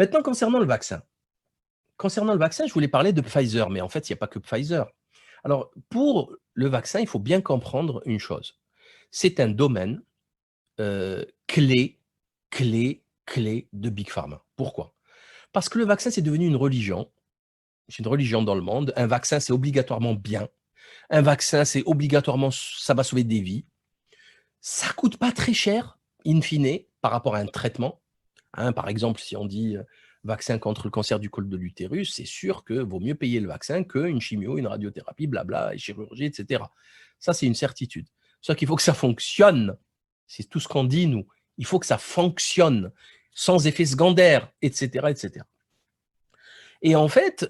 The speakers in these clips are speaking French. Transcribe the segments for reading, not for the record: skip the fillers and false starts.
Maintenant, concernant le vaccin. Concernant le vaccin, je voulais parler de Pfizer, mais en fait, il n'y a pas que Pfizer. Alors, pour le vaccin, il faut bien comprendre une chose. C'est un domaine clé, clé de Big Pharma. Pourquoi? Parce que le vaccin, c'est devenu une religion. C'est une religion dans le monde. Un vaccin, c'est obligatoirement bien. Un vaccin, c'est obligatoirement, ça va sauver des vies. Ça ne coûte pas très cher, in fine, par rapport à un traitement. Hein, par exemple, si on dit vaccin contre le cancer du col de l'utérus, c'est sûr que vaut mieux payer le vaccin qu'une chimio, une radiothérapie, blabla, et chirurgie, etc. Ça, c'est une certitude. Sauf qu'il faut que ça fonctionne. C'est tout ce qu'on dit, nous. Il faut que ça fonctionne, sans effet secondaire, etc., etc. Et en fait,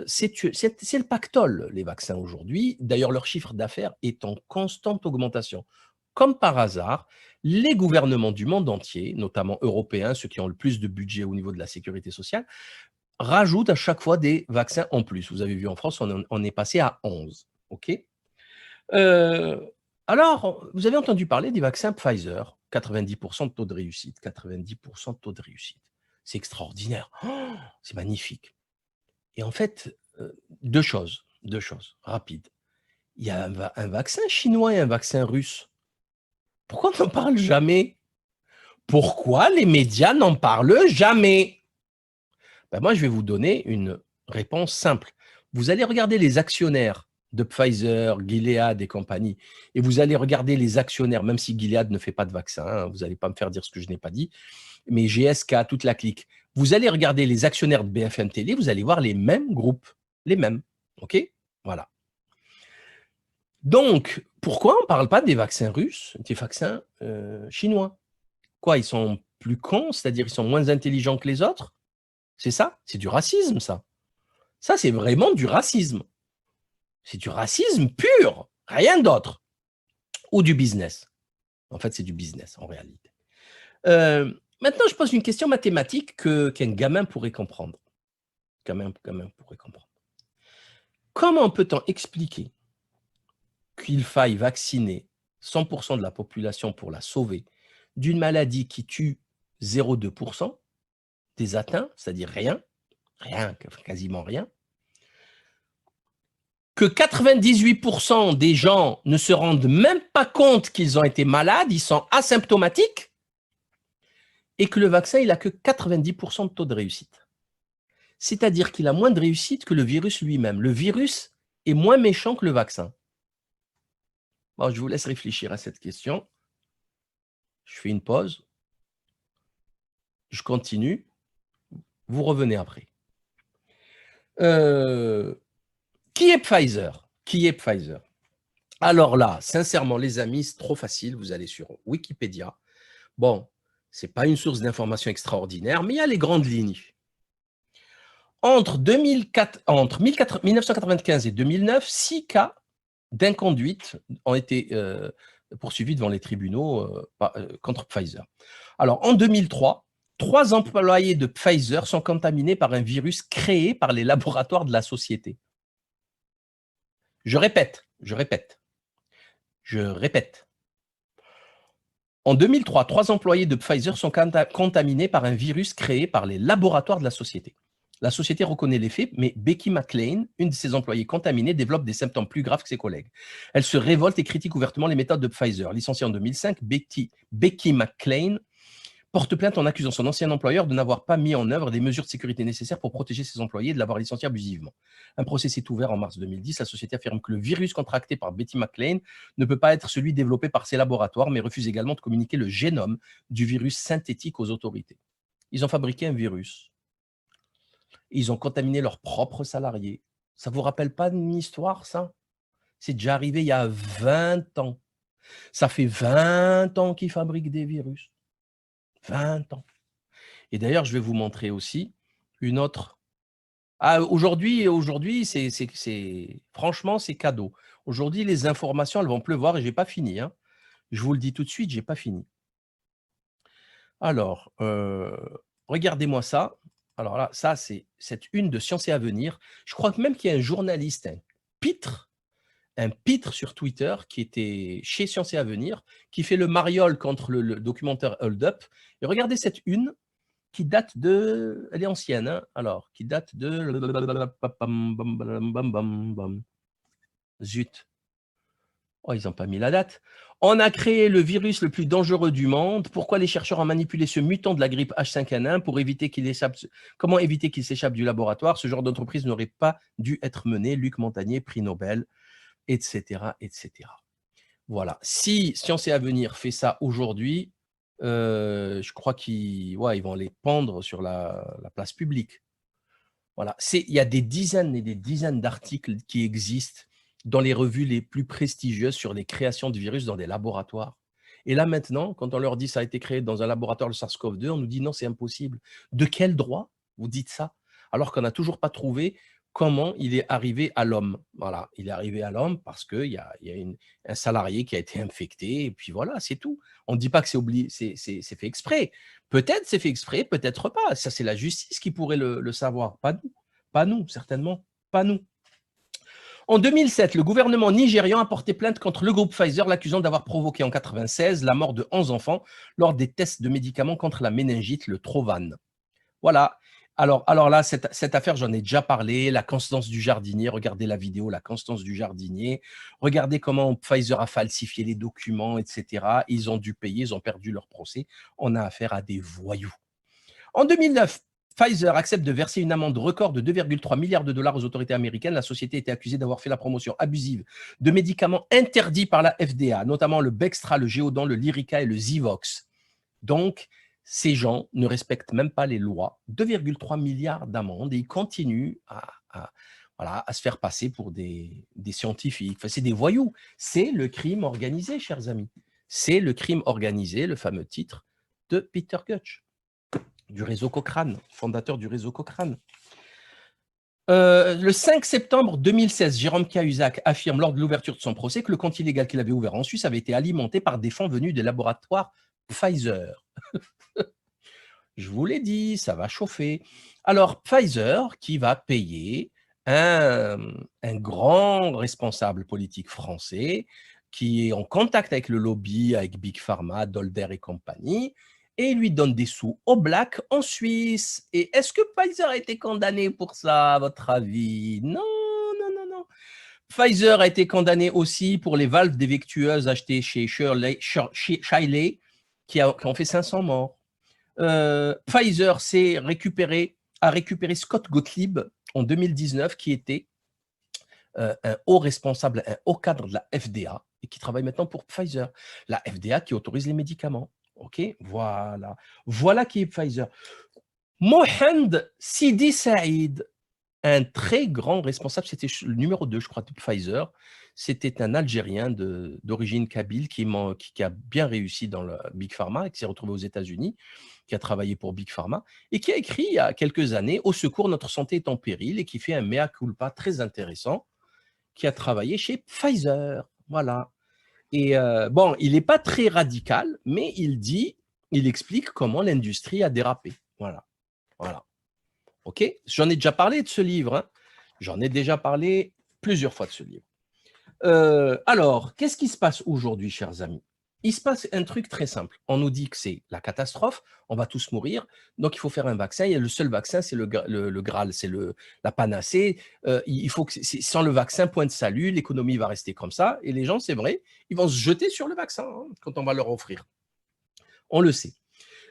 c'est le pactole, les vaccins aujourd'hui. D'ailleurs, leur chiffre d'affaires est en constante augmentation. Comme par hasard, les gouvernements du monde entier, notamment européens, ceux qui ont le plus de budget au niveau de la sécurité sociale, rajoutent à chaque fois des vaccins en plus. Vous avez vu en France, on est passé à 11. OK. Alors, vous avez entendu parler des vaccins Pfizer, 90% de taux de réussite. 90% de taux de réussite. C'est extraordinaire. Oh, c'est magnifique. Et en fait, deux choses rapides. Il y a un vaccin chinois et un vaccin russe. Pourquoi on n'en parle jamais? Pourquoi les médias n'en parlent jamais? Ben moi, je vais vous donner une réponse simple. Vous allez regarder les actionnaires de Pfizer, Gilead et compagnie, et vous allez regarder les actionnaires, même si Gilead ne fait pas de vaccin, hein, vous n'allez pas me faire dire ce que je n'ai pas dit, mais GSK, toute la clique. Vous allez regarder les actionnaires de BFM Télé, vous allez voir les mêmes groupes, les mêmes. OK? Voilà. Donc, pourquoi on ne parle pas des vaccins russes, des vaccins chinois? Quoi, ils sont plus cons, c'est-à-dire ils sont moins intelligents que les autres? C'est ça? C'est du racisme, ça. Ça, c'est vraiment du racisme. C'est du racisme pur, rien d'autre. Ou du business. En fait, c'est du business, en réalité. Maintenant, je pose une question mathématique qu'un gamin pourrait comprendre. Gamin pourrait comprendre. Comment peut-on expliquer qu'il faille vacciner 100% de la population pour la sauver d'une maladie qui tue 0,2% des atteints, c'est-à-dire rien, quasiment rien, que 98% des gens ne se rendent même pas compte qu'ils ont été malades, ils sont asymptomatiques, et que le vaccin, il n'a que 90% de taux de réussite. C'est-à-dire qu'il a moins de réussite que le virus lui-même. Le virus est moins méchant que le vaccin. Bon, je vous laisse réfléchir à cette question. Je fais une pause. Je continue. Vous revenez après. Qui est Pfizer? Qui est Pfizer? Alors là, sincèrement, les amis, c'est trop facile. Vous allez sur Wikipédia. Bon, ce n'est pas une source d'information extraordinaire, mais il y a les grandes lignes. Entre 1995 et 2009, 6 cas d'inconduite ont été poursuivis devant les tribunaux contre Pfizer. Alors, en 2003, 3 employés de Pfizer sont contaminés par un virus créé par les laboratoires de la société. Je répète. En 2003, 3 employés de Pfizer sont contaminés par un virus créé par les laboratoires de la société. La société reconnaît les faits, mais Becky McLean, une de ses employées contaminées, développe des symptômes plus graves que ses collègues. Elle se révolte et critique ouvertement les méthodes de Pfizer. Licenciée en 2005, Becky McLean porte plainte en accusant son ancien employeur de n'avoir pas mis en œuvre des mesures de sécurité nécessaires pour protéger ses employés et de l'avoir licencié abusivement. Un procès s'est ouvert en mars 2010. La société affirme que le virus contracté par Becky McLean ne peut pas être celui développé par ses laboratoires, mais refuse également de communiquer le génome du virus synthétique aux autorités. Ils ont fabriqué un virus. Ils ont contaminé leurs propres salariés. Ça ne vous rappelle pas une histoire, ça? C'est déjà arrivé il y a 20 ans. Ça fait 20 ans qu'ils fabriquent des virus. 20 ans. Et d'ailleurs, je vais vous montrer aussi une autre. Ah, aujourd'hui, franchement, c'est cadeau. Aujourd'hui, les informations, elles vont pleuvoir et je n'ai pas fini. Hein. Je vous le dis tout de suite, je n'ai pas fini. Alors, regardez-moi ça. Alors là, ça, c'est cette une de Science et Avenir. Je crois même qu'il y a un journaliste, un pitre sur Twitter qui était chez Science et Avenir, qui fait le mariole contre le documentaire Hold Up. Et regardez cette une. qui date de… Elle est ancienne, hein, alors, qui date de… Zut. Oh, ils n'ont pas mis la date. On a créé le virus le plus dangereux du monde. Pourquoi les chercheurs ont manipulé ce mutant de la grippe H5N1 pour éviter qu'il échappe… Comment éviter qu'il s'échappe du laboratoire? Ce genre d'entreprise n'aurait pas dû être menée. Luc Montagnier, prix Nobel, etc., etc. Voilà. Si Science et Avenir fait ça aujourd'hui, je crois qu'ils vont les pendre sur la place publique. Voilà. Il y a des dizaines et des dizaines d'articles qui existent dans les revues les plus prestigieuses sur les créations de virus dans des laboratoires. Et là, maintenant, quand on leur dit ça a été créé dans un laboratoire, le SARS-CoV-2, on nous dit non, c'est impossible. De quel droit vous dites ça? Alors qu'on n'a toujours pas trouvé comment il est arrivé à l'homme. Voilà, il est arrivé à l'homme parce qu'il y a un salarié qui a été infecté, et puis voilà, c'est tout. On ne dit pas que c'est fait exprès. Peut-être c'est fait exprès, peut-être pas. Ça, c'est la justice qui pourrait le savoir, pas nous. Pas nous, certainement, pas nous. En 2007, le gouvernement nigérian a porté plainte contre le groupe Pfizer, l'accusant d'avoir provoqué en 1996 la mort de 11 enfants lors des tests de médicaments contre la méningite, le Trovan. Voilà. Alors là, cette affaire, j'en ai déjà parlé, la constance du jardinier, regardez la vidéo, la constance du jardinier, regardez comment Pfizer a falsifié les documents, etc. Ils ont dû payer, ils ont perdu leur procès. On a affaire à des voyous. En 2009, Pfizer accepte de verser une amende record de 2,3 milliards de dollars aux autorités américaines. La société était accusée d'avoir fait la promotion abusive de médicaments interdits par la FDA, notamment le Bextra, le Géodan, le Lyrica et le Zivox. Donc, ces gens ne respectent même pas les lois. 2,3 milliards d'amendes et ils continuent à se faire passer pour des scientifiques. Enfin, c'est des voyous. C'est le crime organisé, chers amis. C'est le crime organisé, le fameux titre de Peter Gutsch, du réseau Cochrane, fondateur du réseau Cochrane. Le 5 septembre 2016, Jérôme Cahuzac affirme lors de l'ouverture de son procès que le compte illégal qu'il avait ouvert en Suisse avait été alimenté par des fonds venus des laboratoires Pfizer. Je vous l'ai dit, ça va chauffer. Alors, Pfizer qui va payer un grand responsable politique français qui est en contact avec le lobby, avec Big Pharma, Dolder et compagnie, et il lui donne des sous au black en Suisse. Et est-ce que Pfizer a été condamné pour ça, à votre avis? Non, non, non, non. Pfizer a été condamné aussi pour les valves défectueuses achetées chez Shiley, qui ont fait 500 morts. Pfizer a récupéré Scott Gottlieb en 2019, qui était un haut responsable, un haut cadre de la FDA et qui travaille maintenant pour Pfizer. La FDA qui autorise les médicaments. OK, voilà. Voilà qui est Pfizer. Mohamed Sidi Saïd, un très grand responsable, c'était le numéro 2, je crois, de Pfizer. C'était un Algérien d'origine kabyle qui a bien réussi dans le Big Pharma et qui s'est retrouvé aux États-Unis, qui a travaillé pour Big Pharma et qui a écrit il y a quelques années « Au secours, notre santé est en péril » et qui fait un mea culpa très intéressant, qui a travaillé chez Pfizer. Voilà. Et bon, il n'est pas très radical, mais il explique comment l'industrie a dérapé. Voilà. Voilà. OK? J'en ai déjà parlé de ce livre. Hein. J'en ai déjà parlé plusieurs fois de ce livre. Alors, qu'est-ce qui se passe aujourd'hui, chers amis? Il se passe un truc très simple. On nous dit que c'est la catastrophe, on va tous mourir, donc il faut faire un vaccin. Et le seul vaccin, c'est le Graal, c'est la panacée. Il faut que sans le vaccin, point de salut, l'économie va rester comme ça. Et les gens, c'est vrai, ils vont se jeter sur le vaccin hein, quand on va leur offrir. On le sait.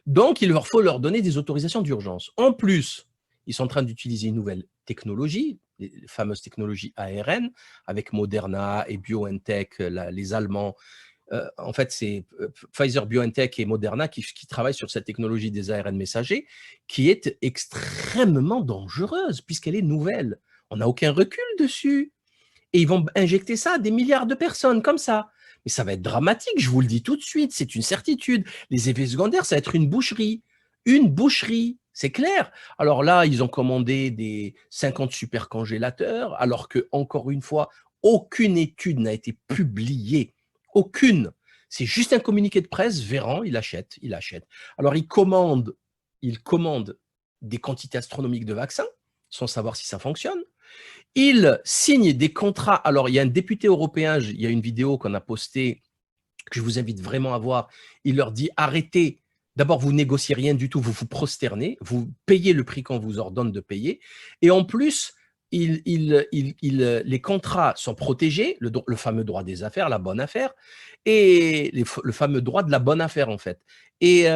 Donc, il faut leur donner des autorisations d'urgence. En plus, ils sont en train d'utiliser une nouvelle technologie, les fameuses technologies ARN, avec Moderna et BioNTech, les Allemands. En fait, c'est Pfizer, BioNTech et Moderna qui travaillent sur cette technologie des ARN messagers, qui est extrêmement dangereuse, puisqu'elle est nouvelle. On n'a aucun recul dessus. Et ils vont injecter ça à des milliards de personnes, comme ça. Mais ça va être dramatique, je vous le dis tout de suite, c'est une certitude. Les effets secondaires, ça va être une boucherie. Une boucherie, c'est clair. Alors là, ils ont commandé des 50 supercongélateurs, alors que, encore une fois, aucune étude n'a été publiée. Aucune. C'est juste un communiqué de presse. Véran, il achète. Alors, il commande des quantités astronomiques de vaccins, sans savoir si ça fonctionne. Il signe des contrats. Alors, il y a un député européen, il y a une vidéo qu'on a postée, que je vous invite vraiment à voir. Il leur dit arrêtez D'abord, vous négociez rien du tout, vous vous prosternez, vous payez le prix qu'on vous ordonne de payer et en plus, les contrats sont protégés, le fameux droit des affaires, la bonne affaire et le fameux droit de la bonne affaire, en fait et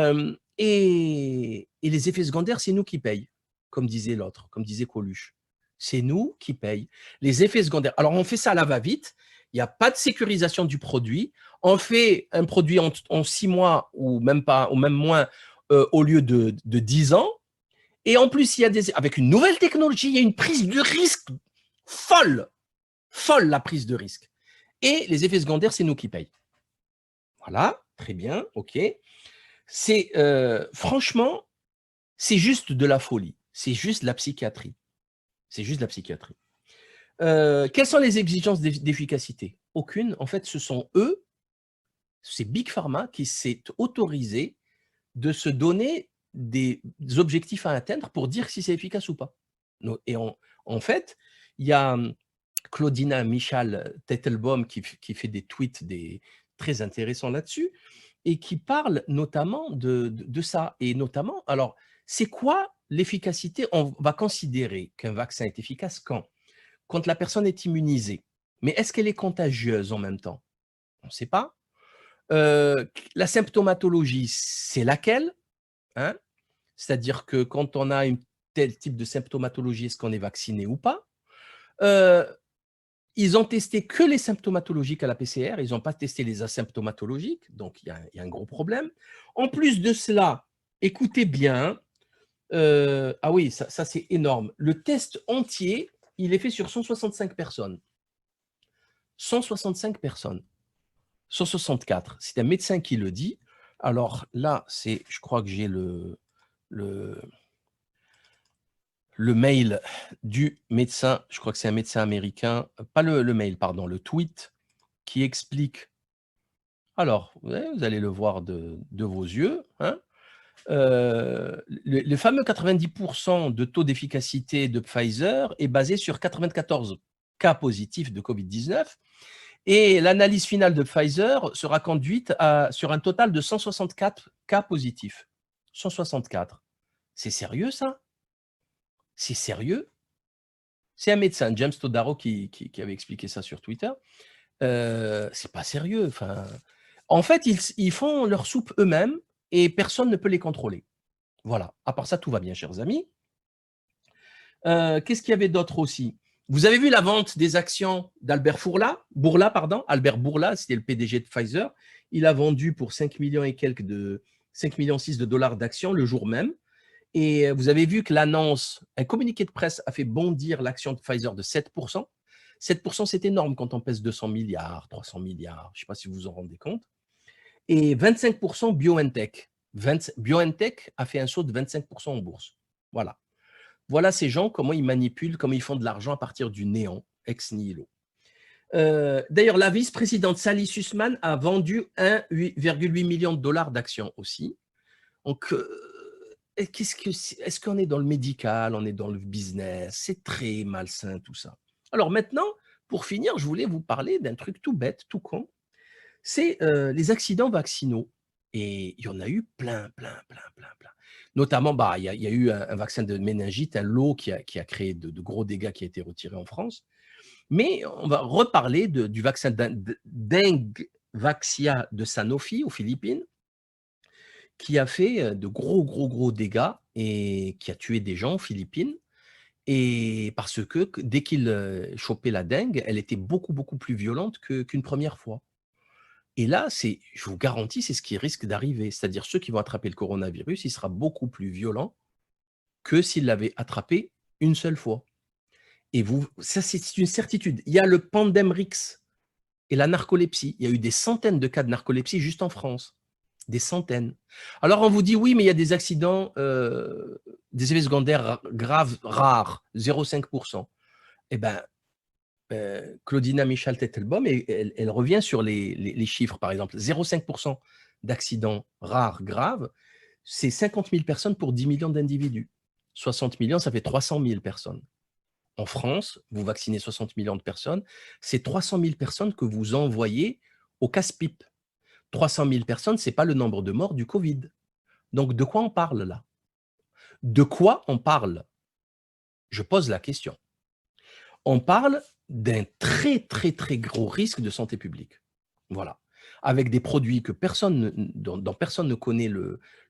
les effets secondaires, c'est nous qui payons, comme disait l'autre, comme disait Coluche. C'est nous qui payons. Les effets secondaires. Alors, on fait ça à la va-vite, il n'y a pas de sécurisation du produit, on fait un produit en 6 mois ou même pas, ou même moins, au lieu de 10 ans. Et en plus, avec une nouvelle technologie, il y a une prise de risque folle. Folle la prise de risque. Et les effets secondaires, c'est nous qui payons. Voilà, très bien, ok. C'est franchement, c'est juste de la folie. C'est juste de la psychiatrie. C'est juste de la psychiatrie. Quelles sont les exigences d'efficacité? Aucune. En fait, ce sont eux, c'est Big Pharma qui s'est autorisé de se donner des objectifs à atteindre pour dire si c'est efficace ou pas. Et en fait, il y a Claudina Michal Tettelbaum qui fait des tweets très intéressants là-dessus et qui parle notamment de ça. Et notamment, alors, c'est quoi l'efficacité? On va considérer qu'un vaccin est efficace quand la personne est immunisée. Mais est-ce qu'elle est contagieuse en même temps? On ne sait pas. La symptomatologie, c'est laquelle? Hein? C'est-à-dire que quand on a un tel type de symptomatologie, est-ce qu'on est vacciné ou pas? Ils ont testé que les symptomatologiques à la PCR, ils n'ont pas testé les asymptomatologiques, donc il y a un gros problème. En plus de cela, écoutez bien, ah oui, ça c'est énorme. Le test entier, il est fait sur 165 personnes. 165 personnes. 164. C'est un médecin qui le dit. Alors là, je crois que j'ai le mail du médecin, je crois que c'est un médecin américain, pas le mail, pardon, le tweet qui explique. Alors, ouais, vous allez le voir de vos yeux. Hein. Le fameux 90% de taux d'efficacité de Pfizer est basé sur 94 cas positifs de Covid-19 et l'analyse finale de Pfizer sera conduite sur un total de 164 cas positifs. 164. C'est sérieux ça? C'est sérieux? C'est un médecin, James Todaro, qui avait expliqué ça sur Twitter. C'est pas sérieux. Enfin, en fait, ils font leur soupe eux-mêmes et personne ne peut les contrôler. Voilà. À part ça, tout va bien, chers amis. Qu'est-ce qu'il y avait d'autre aussi? Vous avez vu la vente des actions d'Albert Bourla, pardon. Albert Bourla, c'était le PDG de Pfizer. Il a vendu pour 5 millions et quelques 5 millions 6 de dollars d'actions le jour même. Et vous avez vu que l'annonce, un communiqué de presse a fait bondir l'action de Pfizer de 7%. 7%, c'est énorme quand on pèse 200 milliards, 300 milliards. Je ne sais pas si vous vous en rendez compte. Et 25% BioNTech. BioNTech a fait un saut de 25% en bourse. Voilà. Voilà ces gens, comment ils manipulent, comment ils font de l'argent à partir du néant, ex nihilo. D'ailleurs, la vice-présidente Sally Sussman a vendu 1,8 million de dollars d'actions aussi. Donc, est-ce qu'on est dans le médical, on est dans le business? C'est très malsain tout ça. Alors maintenant, pour finir, je voulais vous parler d'un truc tout bête, tout con. C'est les accidents vaccinaux. Et il y en a eu plein, plein, plein, plein, plein. Notamment, il y a eu un vaccin de méningite, un lot qui a créé de gros dégâts qui a été retiré en France. Mais on va reparler du vaccin Dengvaxia de Sanofi aux Philippines, qui a fait de gros, gros, gros dégâts et qui a tué des gens aux Philippines. Et parce que dès qu'il chopait la dengue, elle était beaucoup, beaucoup plus violente qu'une première fois. Et là, je vous garantis, c'est ce qui risque d'arriver. C'est-à-dire ceux qui vont attraper le coronavirus, il sera beaucoup plus violent que s'ils l'avaient attrapé une seule fois. Et ça, c'est une certitude. Il y a le Pandemrix et la narcolepsie. Il y a eu des centaines de cas de narcolepsie juste en France. Des centaines. Alors, on vous dit, oui, mais il y a des accidents, des effets secondaires graves, rares, 0,5%. Eh bien, Claudina Michal Tettelbaum, elle revient sur les chiffres, par exemple. 0,5% d'accidents rares, graves, c'est 50 000 personnes pour 10 millions d'individus. 60 millions, ça fait 300 000 personnes. En France, vous vaccinez 60 millions de personnes, c'est 300 000 personnes que vous envoyez au casse-pipe. 300 000 personnes, ce n'est pas le nombre de morts du Covid. Donc, de quoi on parle là? De quoi on parle? Je pose la question. On parle d'un très, très, très gros risque de santé publique. Voilà. Avec des produits que personne dont personne ne connaît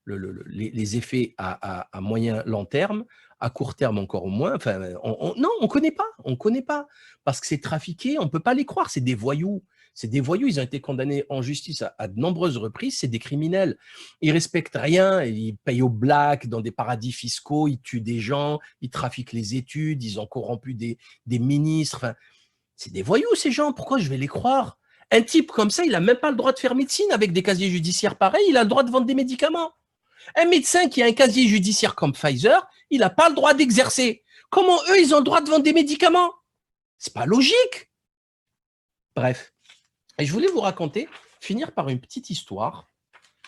les effets à moyen, long terme, à court terme encore moins. Enfin, non, on ne connaît pas. On ne connaît pas. Parce que c'est trafiqué, on ne peut pas les croire. C'est des voyous. C'est des voyous. Ils ont été condamnés en justice à de nombreuses reprises. C'est des criminels. Ils respectent rien. Ils payent au black dans des paradis fiscaux. Ils tuent des gens. Ils trafiquent les études. Ils ont corrompu des ministres. Enfin, c'est des voyous, ces gens. Pourquoi je vais les croire? Un type comme ça, il n'a même pas le droit de faire médecine avec des casiers judiciaires pareils. Il a le droit de vendre des médicaments. Un médecin qui a un casier judiciaire comme Pfizer, il n'a pas le droit d'exercer. Comment eux, ils ont le droit de vendre des médicaments? C'est pas logique. Bref. Et je voulais vous raconter, finir par une petite histoire,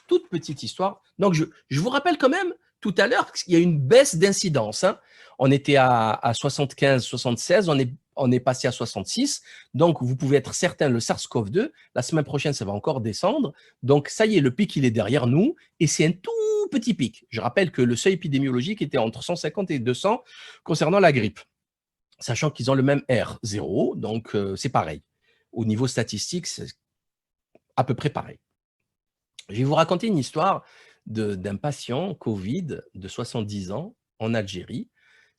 toute petite histoire. Donc, je vous rappelle quand même, tout à l'heure, qu'il y a une baisse d'incidence. Hein. On était à 75, 76, on est passé à 66. Donc, vous pouvez être certain, le SARS-CoV-2, la semaine prochaine, ça va encore descendre. Donc, ça y est, le pic, il est derrière nous. Et c'est un tout petit pic. Je rappelle que le seuil épidémiologique était entre 150 et 200 concernant la grippe. Sachant qu'ils ont le même R, 0. Donc, c'est pareil. Au niveau statistique, c'est à peu près pareil. Je vais vous raconter une histoire d'un patient Covid de 70 ans en Algérie.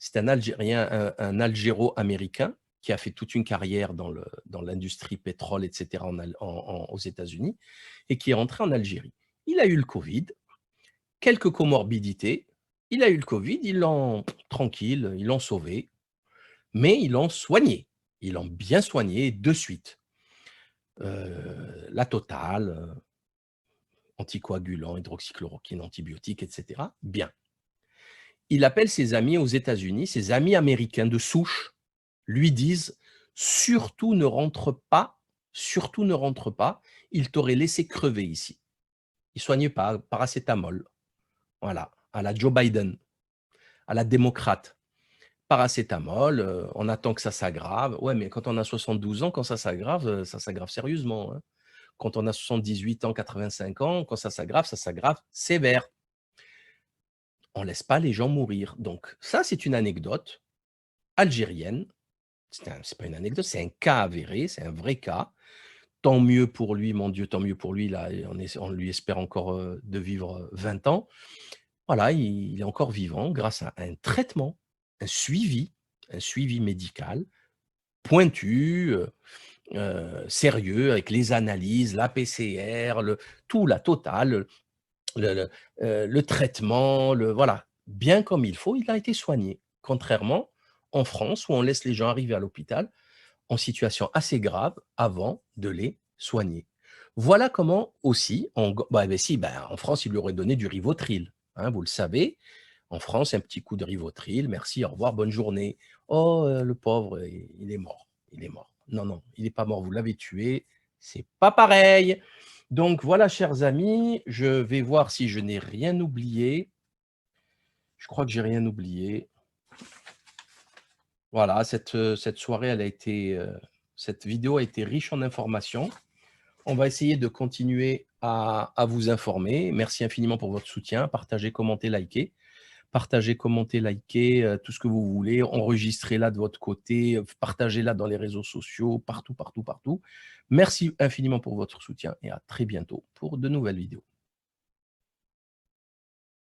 C'est un Algérien, un Algéro-américain qui a fait toute une carrière dans l'industrie pétrole, etc., aux États-Unis, et qui est rentré en Algérie. Il a eu le Covid, quelques comorbidités. Il a eu le Covid, ils l'ont tranquille, ils l'ont sauvé, mais ils l'ont soigné. Ils l'ont bien soigné de suite. La totale, anticoagulants, hydroxychloroquine, antibiotiques, etc. Bien. Il appelle ses amis aux États-Unis, ses amis américains de souche lui disent « Surtout ne rentre pas, surtout ne rentre pas, il t'aurait laissé crever ici. » Il ne soigne pas, paracétamol. Voilà, à la Joe Biden, à la démocrate. Paracétamol, on attend que ça s'aggrave. Ouais, mais quand on a 72 ans, quand ça s'aggrave sérieusement. Hein. Quand on a 78 ans, 85 ans, quand ça s'aggrave sévère. On ne laisse pas les gens mourir. Donc ça, c'est une anecdote algérienne. C'est pas une anecdote, c'est un cas avéré, c'est un vrai cas. Tant mieux pour lui, mon Dieu, tant mieux pour lui. Là, on lui espère encore de vivre 20 ans. Voilà, il est encore vivant grâce à un traitement, un suivi médical pointu, sérieux, avec les analyses, la PCR, tout, la totale, le traitement, voilà, bien comme il faut, il a été soigné. Contrairement en France, où on laisse les gens arriver à l'hôpital en situation assez grave avant de les soigner. Voilà comment aussi, en France, il lui aurait donné du Rivotril. Hein, vous le savez, en France, un petit coup de Rivotril, merci, au revoir, bonne journée. Oh, le pauvre, il est mort. Il est mort. Non, non, il n'est pas mort, vous l'avez tué. C'est pas pareil. Donc voilà, chers amis, je vais voir si je n'ai rien oublié. Je crois que j'ai rien oublié. Voilà, cette soirée, cette vidéo a été riche en informations. On va essayer de continuer à vous informer. Merci infiniment pour votre soutien. Partagez, commentez, likez. Partagez, commentez, likez, tout ce que vous voulez. Enregistrez-la de votre côté. Partagez-la dans les réseaux sociaux, partout, partout, partout. Merci infiniment pour votre soutien et à très bientôt pour de nouvelles vidéos.